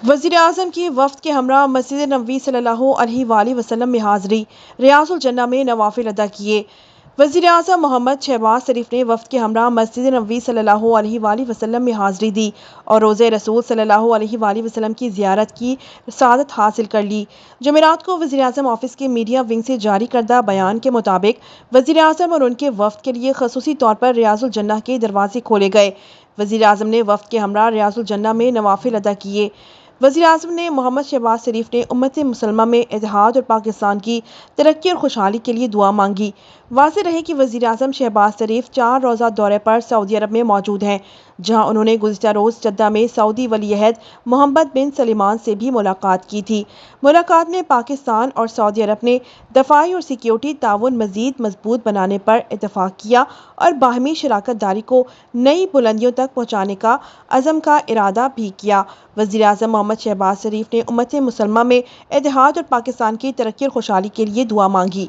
वज़ीर-ए-आज़म की वफ़द के हमरा मस्जिद नबवी सल्लल्लाहु अलैहि वआलिहि वसल्लम में हाज़िरी, रियाज़ुल जन्नह में नवाफिल अदा किए। वज़ीर-ए-आज़म मोहम्मद शहबाज शरीफ ने वफ़द के हमरा मस्जिद नबवी सल्लल्लाहु अलैहि वआलिहि वसल्लम में हाज़िरी दी और रोज़े रसूल सल्लल्लाहु अलैहि वआलिहि वसल्लम की ज़ियारत की सआदत हासिल कर ली। जुमेरात को वज़ीर-ए-आज़म ऑफिस के मीडिया विंग से जारी करदा बयान के मुताबिक वज़ीर-ए-आज़म और उनके वफ़द के लिए ख़ुसूसी तौर पर रियाज़ुल जन्नह के दरवाजे खोले गए। वज़ीर-ए-आज़म ने वफ़द के हमरा रियाज़ुल जन्नह में नवाफिल अदा किए। वज़ीर-ए-आज़म ने मोहम्मद शहबाज शरीफ ने उम्मत मुसलमा में इत्तेहाद और पाकिस्तान की तरक्की और खुशहाली के लिए दुआ मांगी। वाज़ेह रहे कि वज़ीर-ए-आज़म शहबाज शरीफ 4 रोज़ा दौरे पर सऊदी अरब में मौजूद हैं, जहां उन्होंने गुज़िश्ता रोज़ जद्दा में सऊदी वली-ए-अहद मोहम्मद बिन सलमान से भी मुलाकात की थी। मुलाकात में पाकिस्तान और सऊदी अरब ने दफ़ाई और सिक्योरिटी ताउन मज़ीद मजबूत बनाने पर इत्तफ़ाक़ किया और बाहमी शराकत दारी को नई बुलंदियों तक पहुँचाने का अज़म का इरादा भी किया। वज़ीर-ए-आज़म मोहम्मद शहबाज शरीफ ने उम्मत मुसलमा में इत्तेहाद और पाकिस्तान की तरक्की और खुशहाली के लिए दुआ मांगी।